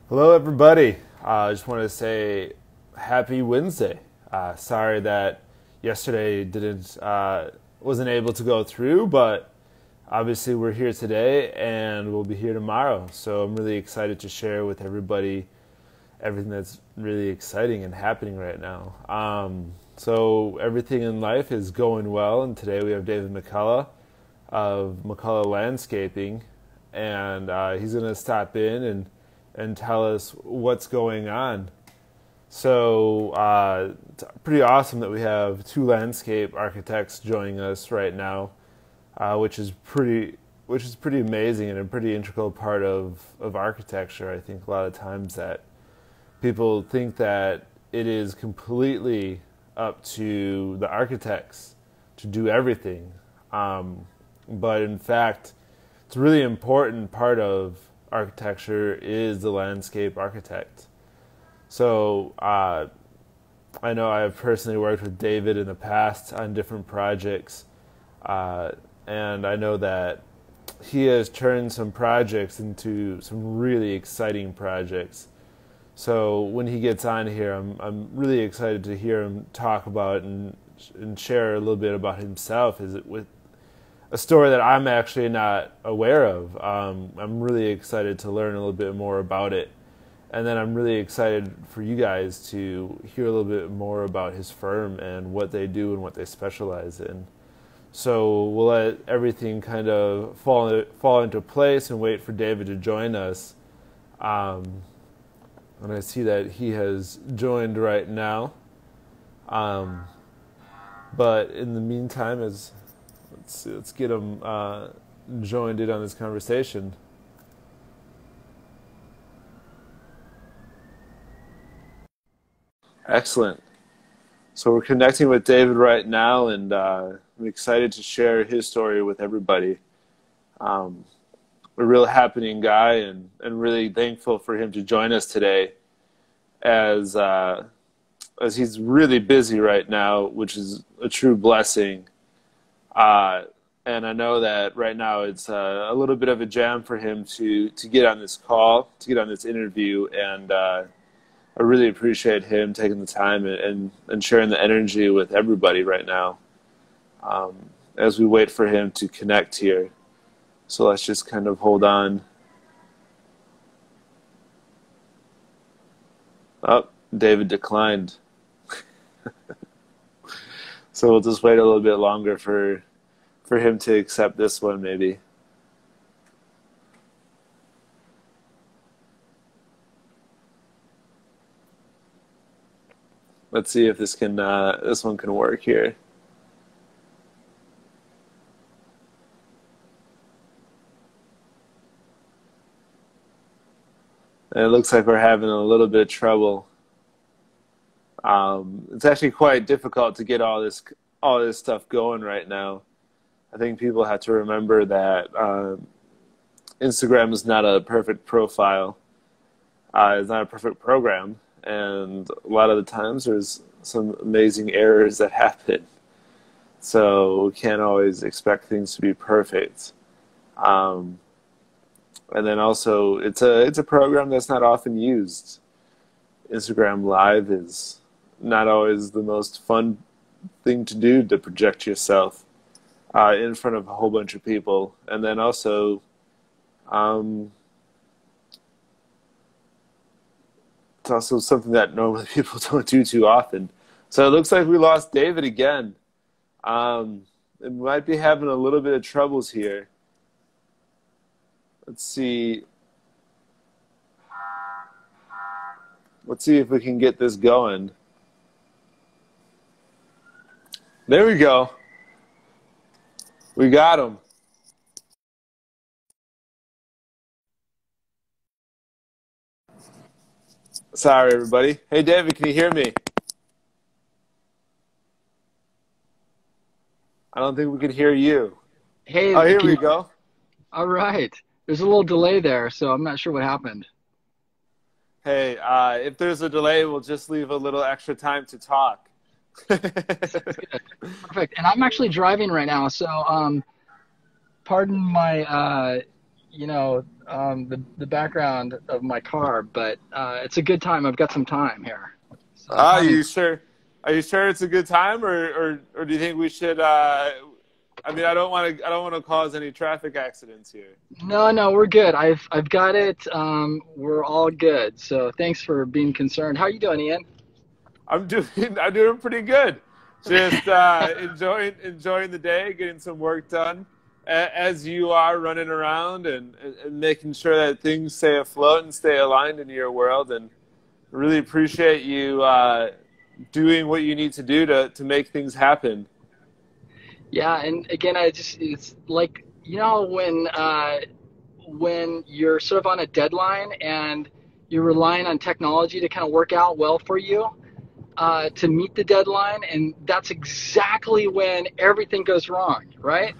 Hello, everybody. I just want to say happy Wednesday. Sorry that yesterday didn't wasn't able to go through, but obviously we're here today and we'll be here tomorrow. So I'm really excited to share with everybody everything that's really exciting and happening right now. So everything in life is going well, and today we have David Mccullough of Mccullough Landscaping, and he's going to stop in and tell us what's going on. So it's pretty awesome that we have two landscape architects joining us right now, which is pretty amazing and a pretty integral part of architecture. I think a lot of times that people think that it is completely up to the architects to do everything, but in fact, it's a really important part of architecture is the landscape architect. So I know I've personally worked with David in the past on different projects, and I know that he has turned some projects into some really exciting projects. So when he gets on here, I'm really excited to hear him talk about and share a little bit about himself. Is it with a story that I'm actually not aware of. I'm really excited to learn a little bit more about it. And then I'm really excited for you guys to hear a little bit more about his firm and what they do and what they specialize in. So we'll let everything kind of fall into place and wait for David to join us. And I see that he has joined right now. But in the meantime, let's get him joined in on this conversation. Excellent. So we're connecting with David right now, and I'm excited to share his story with everybody. A real happening guy, and really thankful for him to join us today, as he's really busy right now, which is a true blessing. And I know that right now it's a little bit of a jam for him to get on this call, to get on this interview, and I really appreciate him taking the time and sharing the energy with everybody right now as we wait for him to connect here. So let's just kind of hold on. Oh, David declined. So we'll just wait a little bit longer for him to accept this one, maybe. Let's see if this one can work here. And it looks like we're having a little bit of trouble. It's actually quite difficult to get all this stuff going right now. I think people have to remember that Instagram is not a perfect profile. It's not a perfect program. And a lot of the times there's some amazing errors that happen. So we can't always expect things to be perfect. And then also it's a program that's not often used. Instagram Live is not always the most fun thing to do, to project yourself in front of a whole bunch of people. And then also it's also something that normally people don't do too often. So it looks like we lost David again. It might be having a little bit of troubles here. Let's see. Let's see if we can get this going. There we go. We got him. Sorry, everybody. Hey, David, can you hear me? I don't think we can hear you. Hey, Oh, here we go. all right. There's a little delay there, so I'm not sure what happened. Hey, if there's a delay, we'll just leave a little extra time to talk. Perfect. And I'm actually driving right now, so pardon my the background of my car, but it's a good time. I've got some time here, so I'm Are having. you sure? Are you sure it's a good time, or do you think we should? I mean, I don't want to cause any traffic accidents here. No, no, we're good. I've got it. We're all good. So thanks for being concerned. How are you doing, Ian? I'm doing I'm doing pretty good. Just enjoying the day, getting some work done, as you are running around and making sure that things stay afloat and stay aligned in your world. And really appreciate you doing what you need to do to make things happen. Yeah, and again, it's like when you're sort of on a deadline and you're relying on technology to kind of work out well for you to meet the deadline, and that's exactly when everything goes wrong, right?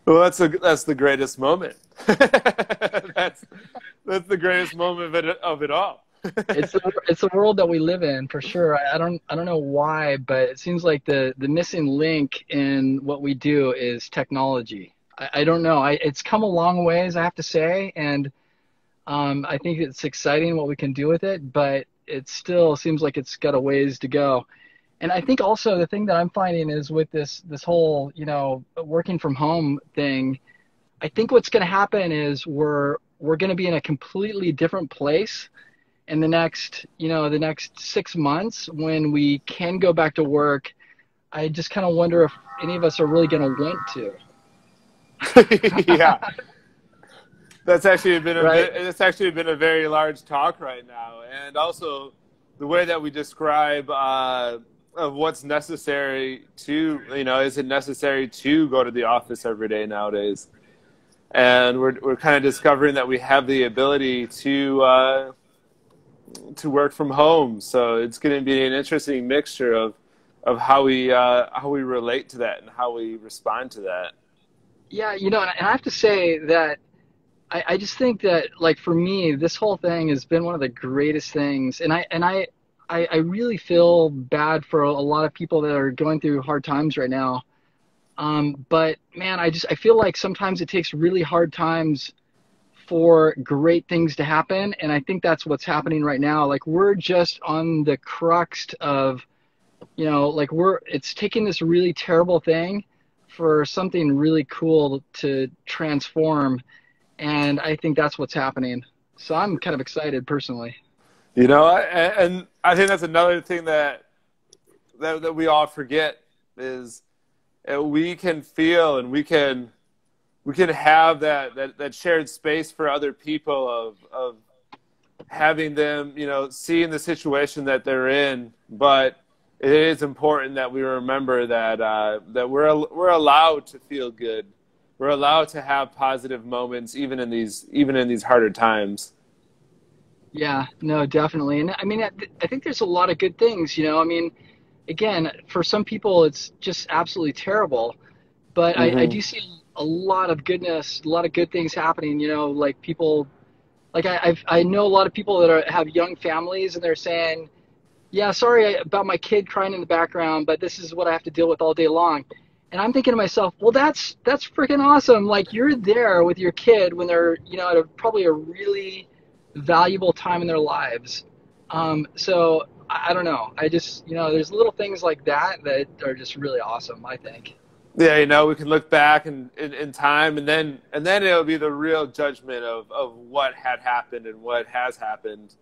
Well, that's the greatest moment. that's that's the greatest moment of it all. It's the world that we live in for sure. I don't know why, but it seems like the missing link in what we do is technology. I don't know. It's come a long ways, I have to say, and I think it's exciting what we can do with it, but it still seems like it's got a ways to go. And I think also the thing that I'm finding is with this whole working from home thing, I think what's going to happen is we're going to be in a completely different place in the next 6 months when we can go back to work. I just kind of wonder if any of us are really going to want to. Yeah, that's actually been Right? it's actually been a very large talk right now, and also the way that we describe of what's necessary to is it necessary to go to the office every day nowadays, and we're kind of discovering that we have the ability to work from home. So it's going to be an interesting mixture of how we relate to that and how we respond to that. Yeah, and I have to say that I just think that, like, for me, this whole thing has been one of the greatest things, and I really feel bad for a lot of people that are going through hard times right now. But man, I feel like sometimes it takes really hard times for great things to happen, and I think that's what's happening right now. Like, we're just on the crux of, like, it's taking this really terrible thing for something really cool to transform, and I think that's what's happening. So I'm kind of excited personally. And I think that's another thing that we all forget is we can feel and we can have that shared space for other people of having them, seeing the situation that they're in. But it is important that we remember that we're allowed to feel good. We're allowed to have positive moments even in these harder times. Yeah, no, definitely. And I mean, I think there's a lot of good things, I mean, again, for some people, it's just absolutely terrible. But I Hmm. do see a lot of goodness, a lot of good things happening, like people, like I know a lot of people that have young families and they're saying, yeah, sorry about my kid crying in the background, but this is what I have to deal with all day long. And I'm thinking to myself, well, that's freaking awesome. Like, you're there with your kid when they're, at probably a really valuable time in their lives. So I don't know. I just, there's little things like that are just really awesome, I think. Yeah, we can look back in time, and then it'll be the real judgment of what had happened and what has happened.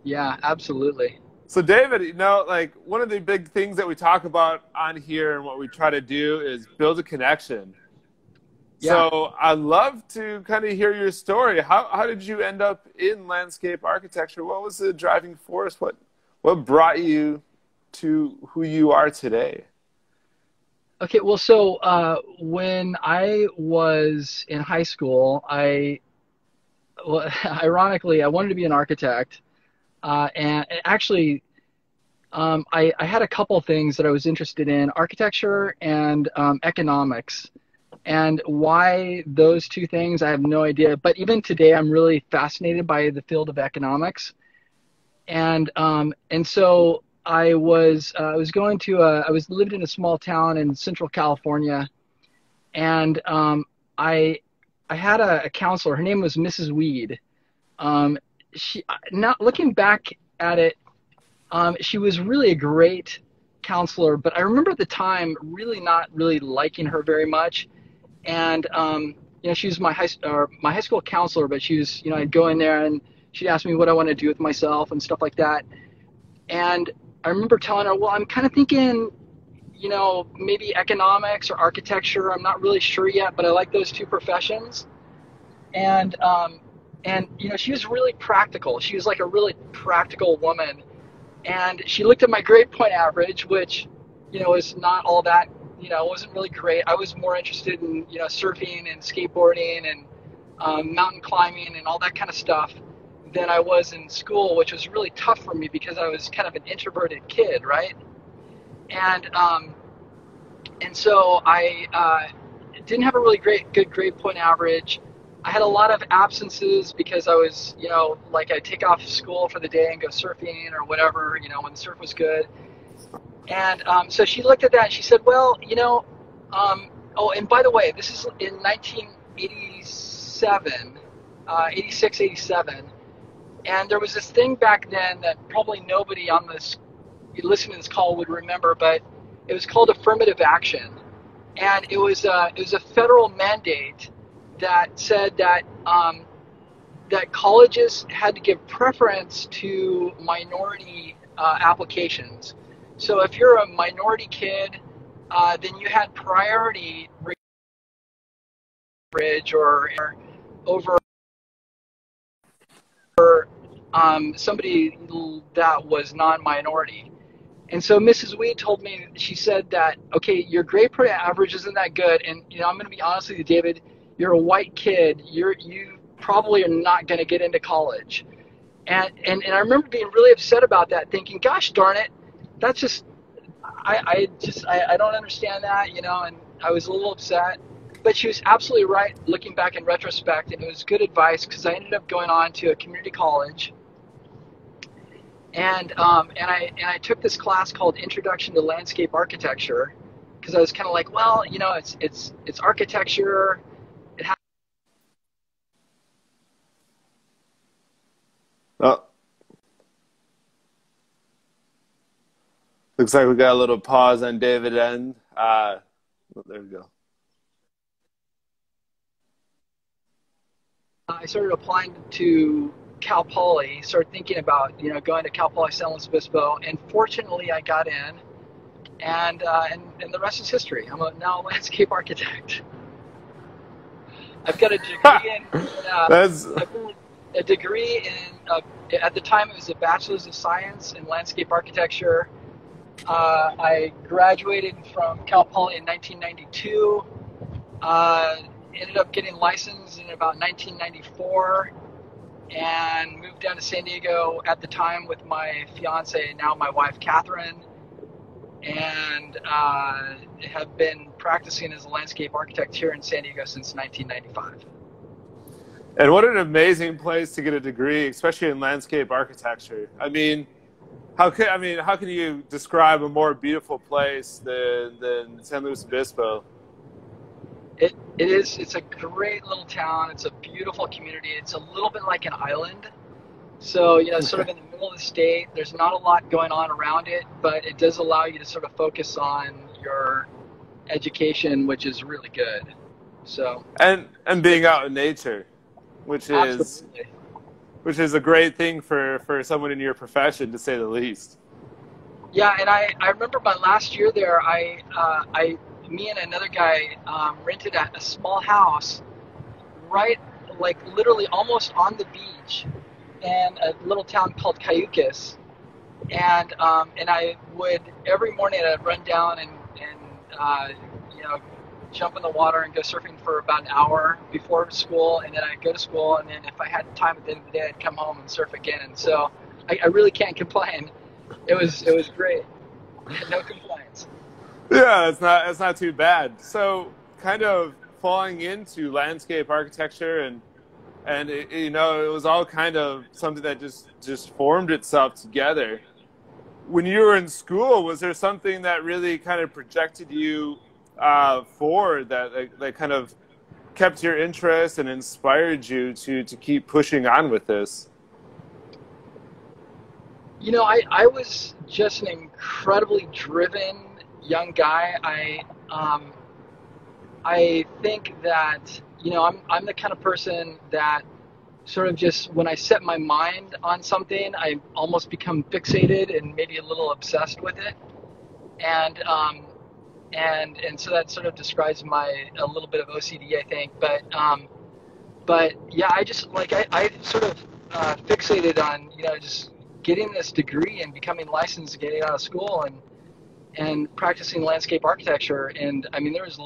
Yeah, absolutely. So, David, like one of the big things that we talk about on here and what we try to do is build a connection. Yeah. So, I'd love to kind of hear your story. How did you end up in landscape architecture? What was the driving force? What brought you to who you are today? Okay, well, so when I was in high school, well, ironically, I wanted to be an architect, and actually, I had a couple things that I was interested in: architecture and economics. And why those two things, I have no idea. But even today, I'm really fascinated by the field of economics. And so I was going to I was lived in a small town in Central California, and I I had a counselor. Her name was Mrs. Weed. Um, she, not looking back at it, she was really a great counselor, but I remember at the time really not really liking her very much. And she was my high school counselor, but she was, I'd go in there and she'd ask me what I want to do with myself and stuff like that. And I remember telling her, well, I'm kind of thinking, maybe economics or architecture. I'm not really sure yet, but I like those two professions. And she was really practical. She was like a really practical woman. And she looked at my grade point average, which, is not all that, wasn't really great. I was more interested in, surfing and skateboarding and mountain climbing and all that kind of stuff than I was in school, which was really tough for me because I was kind of an introverted kid, right? And so I didn't have a really good grade point average. I had a lot of absences because I was, like I'd take off school for the day and go surfing or whatever, when the surf was good. And so she looked at that and she said, well, oh, and by the way, this is in 1987, 86, 87. And there was this thing back then that probably nobody on this listening to this call would remember, but it was called affirmative action. And it was a federal mandate that said that that colleges had to give preference to minority applications. So if you're a minority kid, then you had priority bridge or over somebody that was non-minority. And so Mrs. Weed told me, she said that, okay, your grade point average isn't that good, and I'm going to be honest with you, David, you're a white kid, you probably are not going to get into college. And I remember being really upset about that, thinking, gosh darn it, that's just, I don't understand that, and I was a little upset. But she was absolutely right looking back in retrospect, and it was good advice because I ended up going on to a community college. And I took this class called Introduction to Landscape Architecture because I was kind of like, well, it's architecture. Oh, looks like we got a little pause on David end. There we go. I started applying to Cal Poly, started thinking about, going to Cal Poly San Luis Obispo, and fortunately I got in, and the rest is history. I'm now a landscape architect. I've got a degree at the time it was a Bachelor's of Science in Landscape Architecture. I graduated from Cal Poly in 1992. Ended up getting licensed in about 1994 and moved down to San Diego at the time with my fiance, now my wife, Catherine, and have been practicing as a landscape architect here in San Diego since 1995. And what an amazing place to get a degree, especially in landscape architecture. I mean, how can you describe a more beautiful place than San Luis Obispo? It's a great little town. It's a beautiful community. It's a little bit like an island. So, sort of in the middle of the state, there's not a lot going on around it, but it does allow you to sort of focus on your education, which is really good. So and being out in nature, which absolutely. is a great thing for someone in your profession, to say the least. Yeah, and I remember my last year there, me and another guy rented a small house right, like literally almost on the beach in a little town called Cayucas. And I would, every morning I'd run down and jump in the water and go surfing for about an hour before school, and then I'd go to school, and then if I had time at the end of the day, I'd come home and surf again. And so I really can't complain. It was great. No complaints. Yeah, it's not too bad. So, kind of falling into landscape architecture, and it was all kind of something that just formed itself together. When you were in school, was there something that really kind of projected you forward, that kind of kept your interest and inspired you to keep pushing on with this? I was just an incredibly driven young guy. I think that, I'm the kind of person that sort of just when I set my mind on something, I almost become fixated and maybe a little obsessed with it. And and so that sort of describes my a little bit of OCD, I think. But yeah, I just like I sort of fixated on just getting this degree and becoming licensed, getting out of school, and practicing landscape architecture. And I mean, there's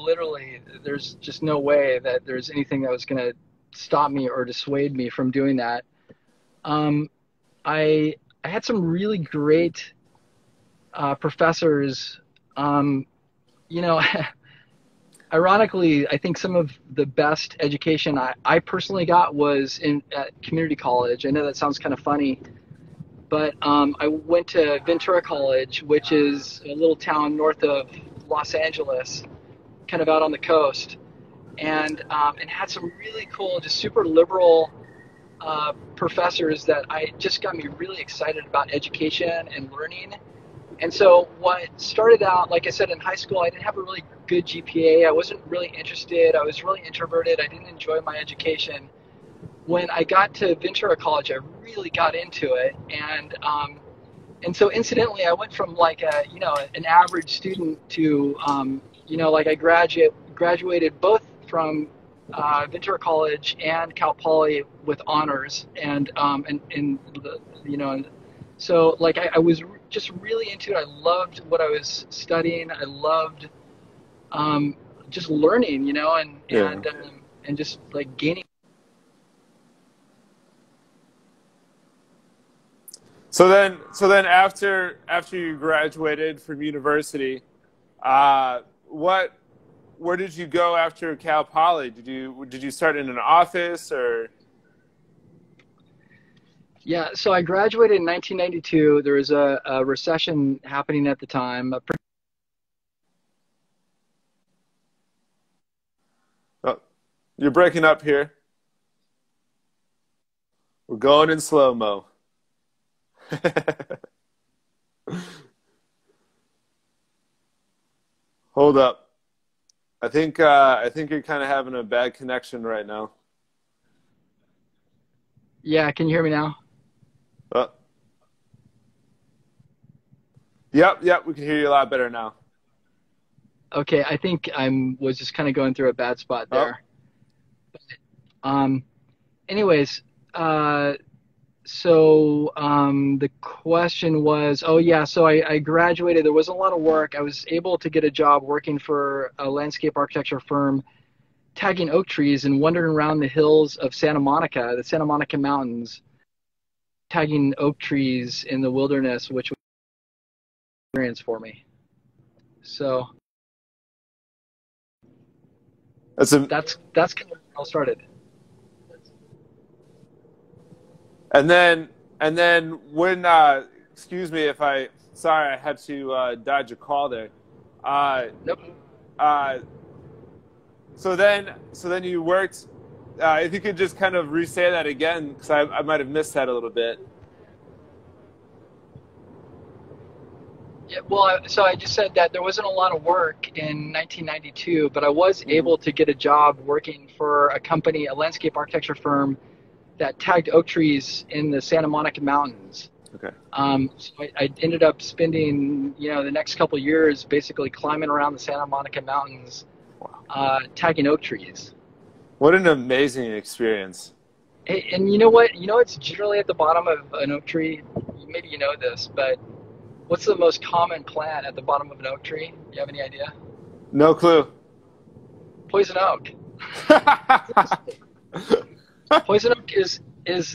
just no way that there's anything that was going to stop me or dissuade me from doing that. Um, I had some really great professors. Um, you know, Ironically, I think some of the best education I personally got was in at community college. I know that sounds kind of funny, but I went to Ventura College, which is a little town north of Los Angeles, kind of out on the coast, and had some really cool, just super liberal professors that I just got me really excited about education and learning. And so what started out, like I said, in high school, I didn't have a really good GPA. I wasn't really interested. I was really introverted. I didn't enjoy my education. When I got to Ventura College, I really got into it. And so incidentally, I went from like an average student to, like I graduated both from Ventura College and Cal Poly with honors. And so like I was just really into it. I loved what I was studying. I loved just learning, and just like gaining. So then after you graduated from university, where did you go after Cal Poly? Did you start in an office or? Yeah, so I graduated in 1992. There was a recession happening at the time. Oh, you're breaking up here. We're going in slow-mo. Hold up. I think you're kind of having a bad connection right now. Yeah, can you hear me now? Oh. Yep, we can hear you a lot better now. Okay, I think was just kind of going through a bad spot there. Anyways, so the question was, oh yeah, so I graduated. There wasn't a lot of work. I was able to get a job working for a landscape architecture firm, tagging oak trees and wandering around the hills of Santa Monica, the Santa Monica Mountains, tagging oak trees in the wilderness, which was an experience for me. So that's kind of where it all started. And then when excuse me if sorry I had to dodge a call there. Nope. So then you worked. If you could just kind of re-say that again, because I might have missed that a little bit. Yeah, well, so I just said that there wasn't a lot of work in 1992, but I was able to get a job working for a company, a landscape architecture firm that tagged oak trees in the Santa Monica Mountains. Okay. So I ended up spending, the next couple of years basically climbing around the Santa Monica Mountains, tagging oak trees. What an amazing experience. Hey, and you know what? It's generally at the bottom of an oak tree. Maybe you know this, but what's the most common plant at the bottom of an oak tree? Do you have any idea? No clue. Poison oak. Poison oak is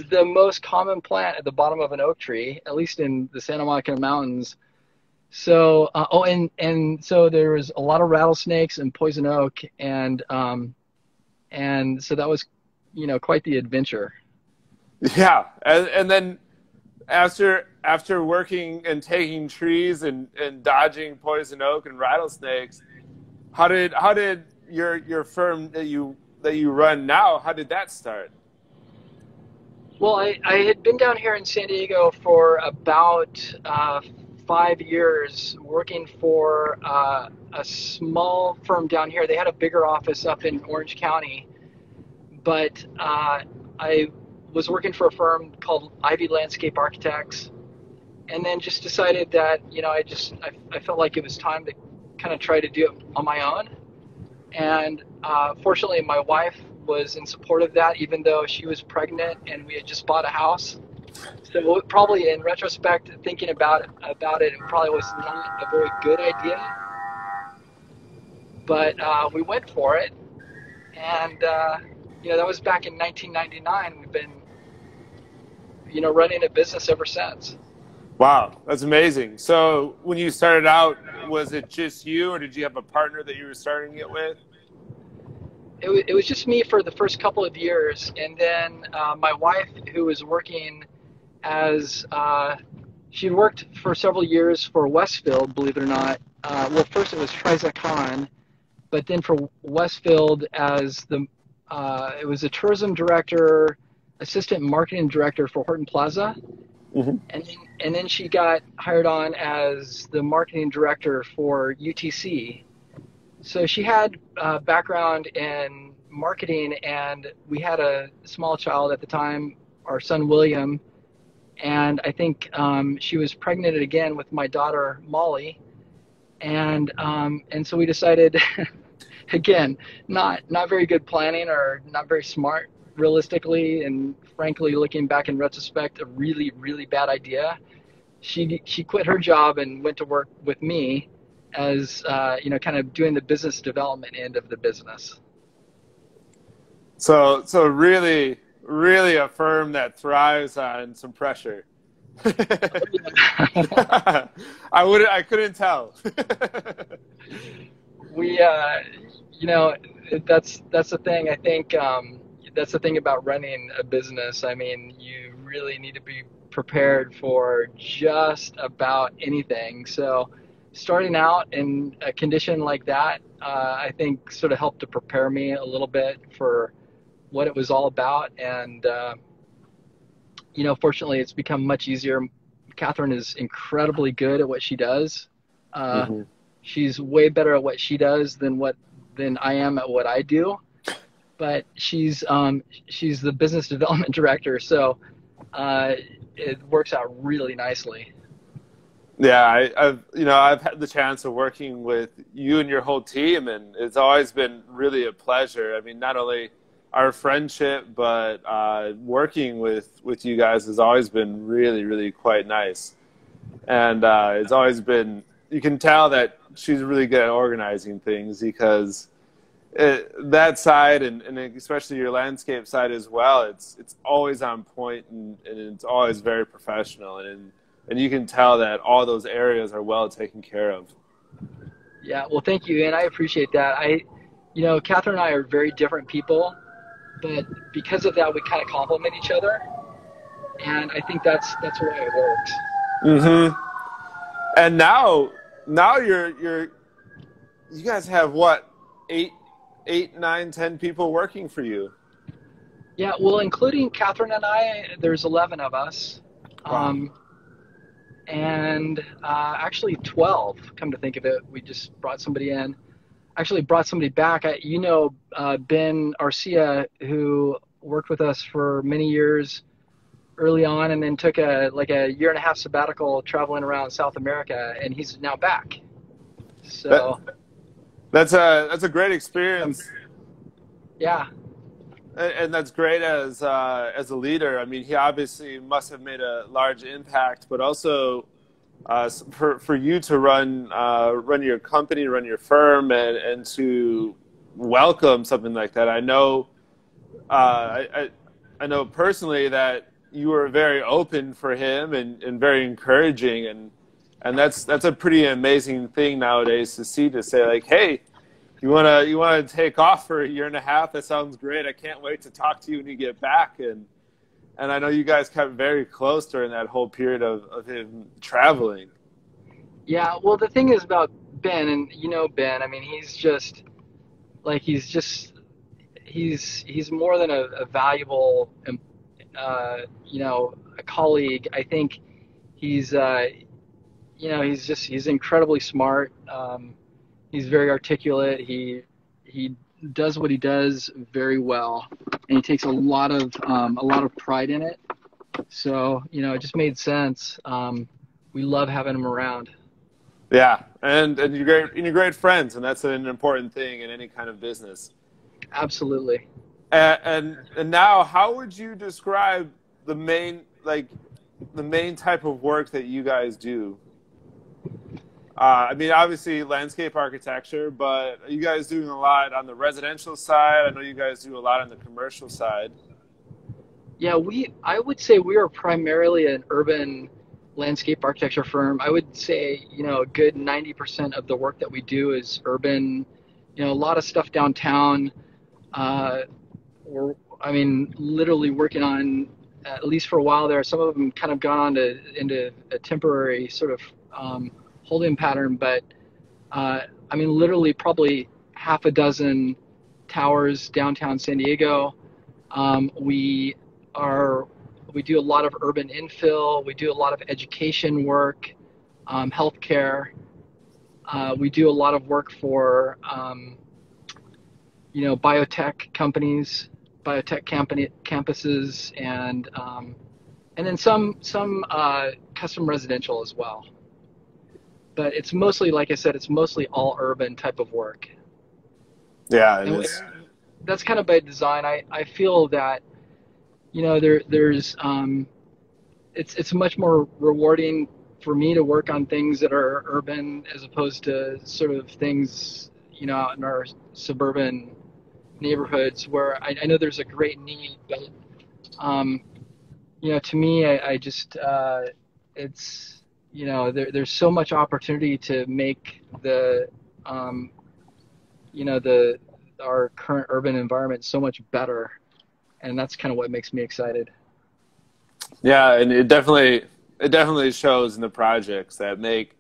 the most common plant at the bottom of an oak tree, at least in the Santa Monica Mountains. So, and so there was a lot of rattlesnakes and poison oak, and so that was, quite the adventure. Yeah, and then after working and taking trees and dodging poison oak and rattlesnakes, how did your firm that that you run now, how did that start? Well, I had been down here in San Diego for about 5 years working for a small firm down here. They had a bigger office up in Orange County, but I was working for a firm called Ivy Landscape Architects, and then just decided that, I felt like it was time to kind of try to do it on my own. And fortunately, my wife was in support of that, even though she was pregnant and we had just bought a house. So probably in retrospect, thinking about it probably was not a very good idea. But we went for it, and that was back in 1999. We've been, running a business ever since. Wow, that's amazing. So when you started out, was it just you, or did you have a partner that you were starting it with? It was just me for the first couple of years, and then my wife, who was working as she'd worked for several years for Westfield, believe it or not. Well, first it was Trizecon, but then for Westfield as it was a tourism director, assistant marketing director for Horton Plaza. Mm-hmm. And then she got hired on as the marketing director for UTC. So she had background in marketing, and we had a small child at the time, our son William, and I think she was pregnant again with my daughter Molly, and so we decided, again, not very good planning or not very smart realistically, and frankly, looking back in retrospect, a really, really bad idea. She quit her job and went to work with me as kind of doing the business development end of the business. So really, really a firm that thrives on some pressure. I couldn't tell. We, that's the thing. I think that's the thing about running a business. I mean, you really need to be prepared for just about anything. So starting out in a condition like that, I think sort of helped to prepare me a little bit for what it was all about. And, fortunately, it's become much easier. Catherine is incredibly good at what she does. Mm-hmm. She's way better at what she does than I am at what I do. But she's the business development director, so it works out really nicely. Yeah, I've had the chance of working with you and your whole team, and it's always been really a pleasure. I mean, not only our friendship, but working with you guys has always been really, really quite nice. And it's always been, you can tell that she's really good at organizing things, because that side, and especially your landscape side as well, it's always on point, and it's always very professional, and you can tell that all those areas are well taken care of. Yeah, well, thank you, and I appreciate that. Catherine and I are very different people, but because of that, we kind of complement each other, and I think that's why it works. Mm-hmm. And now you guys have what, 8, 9, 10 people working for you? Yeah, well, including Catherine and I, there's 11 of us. Wow. And actually 12, come to think of it. We just brought somebody in. Actually brought somebody back. Ben Arcia, who worked with us for many years early on, and then took a year and a half sabbatical traveling around South America, and he's now back. So that's a great experience. Yeah. And that's great as a leader. I mean, he obviously must have made a large impact, but also for you to run your company, run your firm, and to welcome something like that. I know I know personally that you were very open for him and very encouraging, and that's a pretty amazing thing nowadays to see, to say like, hey, you wanna take off for a year and a half? That sounds great. I can't wait to talk to you when you get back. And I know you guys kept very close during that whole period of him traveling. Yeah, well, the thing is about Ben, and Ben, I mean, he's just he's more than a valuable, a colleague. I think he's, he's incredibly smart. He's very articulate. He does what he does very well, and he takes a lot of pride in it. So, it just made sense. We love having him around. Yeah, and you're great friends, and that's an important thing in any kind of business. Absolutely. And now, how would you describe the main type of work that you guys do? I mean, obviously landscape architecture, but are you guys doing a lot on the residential side? I know you guys do a lot on the commercial side. Yeah, I would say we are primarily an urban landscape architecture firm. I would say, a good 90% of the work that we do is urban, a lot of stuff downtown. Literally working on, at least for a while there, some of them kind of gone on into a temporary sort of holding pattern, but literally probably half a dozen towers downtown San Diego. We do a lot of urban infill. We do a lot of education work, healthcare. We do a lot of work for, biotech companies, campuses, and then some custom residential as well. But it's mostly, like I said, it's mostly all urban type of work. Yeah, and that's kind of by design. I feel that there's it's much more rewarding for me to work on things that are urban as opposed to sort of things out in our suburban neighborhoods where I know there's a great need, but to me I just it's there's so much opportunity to make our current urban environment so much better, and that's kind of what makes me excited. Yeah, and it definitely shows in the projects that make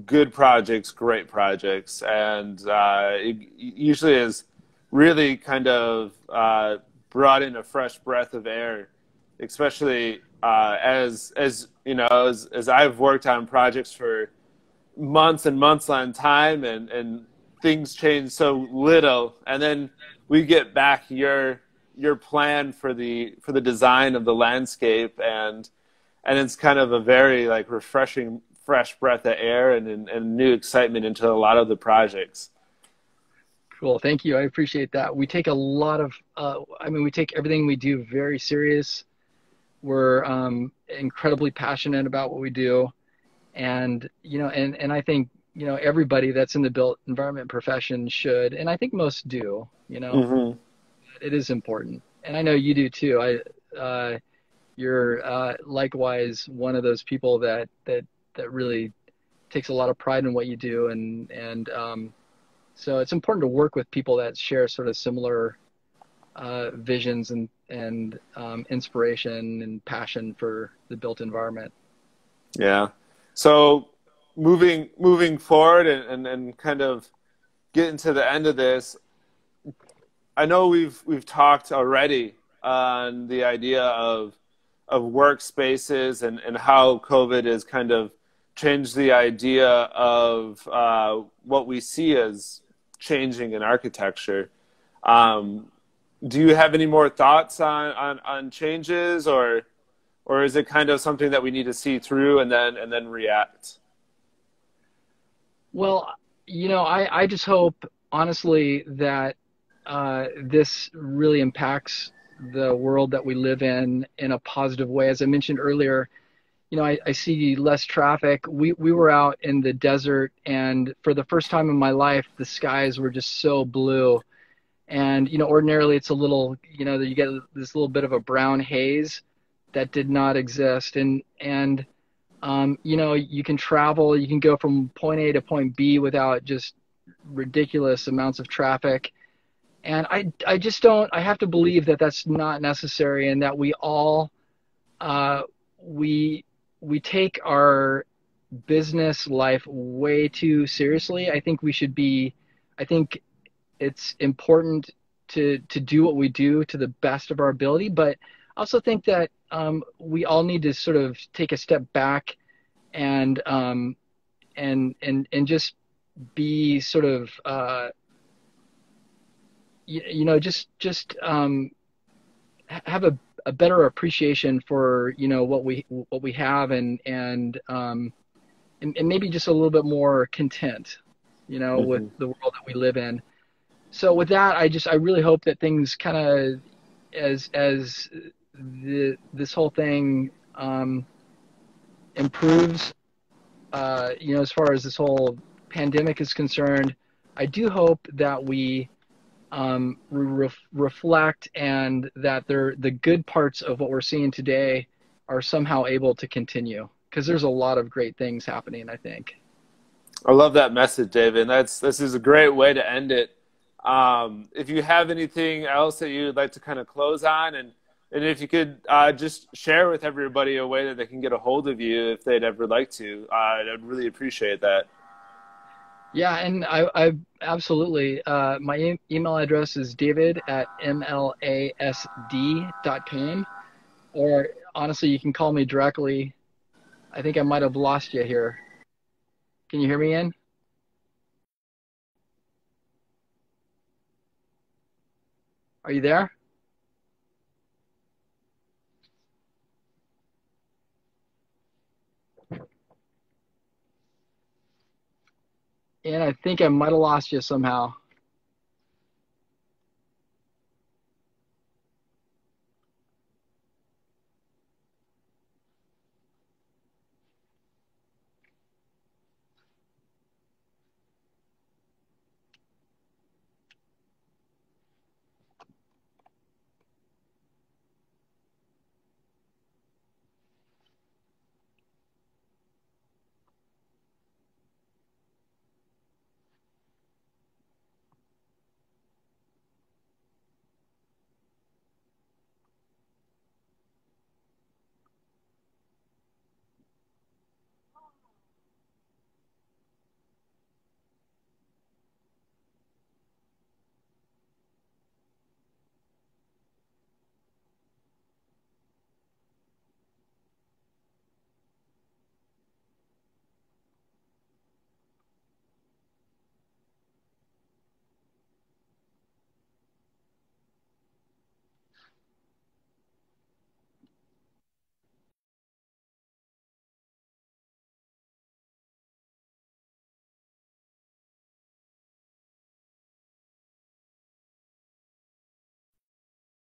good projects great projects, and it usually is really kind of brought in a fresh breath of air, especially as I've worked on projects for months and months on time, and things change so little, and then we get back your plan for the design of the landscape, and it's kind of a very refreshing fresh breath of air and new excitement into a lot of the projects. Cool, thank you. I appreciate that. We take a lot of we take everything we do very serious. We're incredibly passionate about what we do, and I think everybody that's in the built environment profession should, and I think most do. Mm-hmm. It is important, and I know you do too. You're likewise one of those people that really takes a lot of pride in what you do, and so it's important to work with people that share sort of similar visions and inspiration and passion for the built environment. Yeah. So moving forward and kind of getting to the end of this, I know we've talked already on the idea of workspaces and how COVID has kind of changed the idea of what we see as changing in architecture. Do you have any more thoughts on changes, or is it kind of something that we need to see through and then react? Well, I just hope honestly that this really impacts the world that we live in a positive way. As I mentioned earlier, I see less traffic. We were out in the desert, and for the first time in my life, the skies were just so blue. And, ordinarily it's a little, you get this little bit of a brown haze that did not exist. And you can travel, you can go from point A to point B without just ridiculous amounts of traffic. And I just don't, I have to believe that that's not necessary, and that we all, we take our business life way too seriously. I think it's important to do what we do to the best of our ability. But I also think that we all need to sort of take a step back and and just be sort of just have a better appreciation for what we have, and maybe just a little bit more content, with Hmm. the world that we live in. So with that, I really hope that things kind of, as this whole thing improves, as far as this whole pandemic is concerned. I do hope that we reflect, and that the good parts of what we're seeing today are somehow able to continue, because there's a lot of great things happening, I think. I love that message, David. This is a great way to end it. If you have anything else that you'd like to kind of close on, and if you could just share with everybody a way that they can get a hold of you if they'd ever like to, I'd really appreciate that. Yeah, and I absolutely. My email address is david@mlasd.com, or honestly, you can call me directly. I think I might have lost you here. Can you hear me in? Are you there? And I think I might have lost you somehow.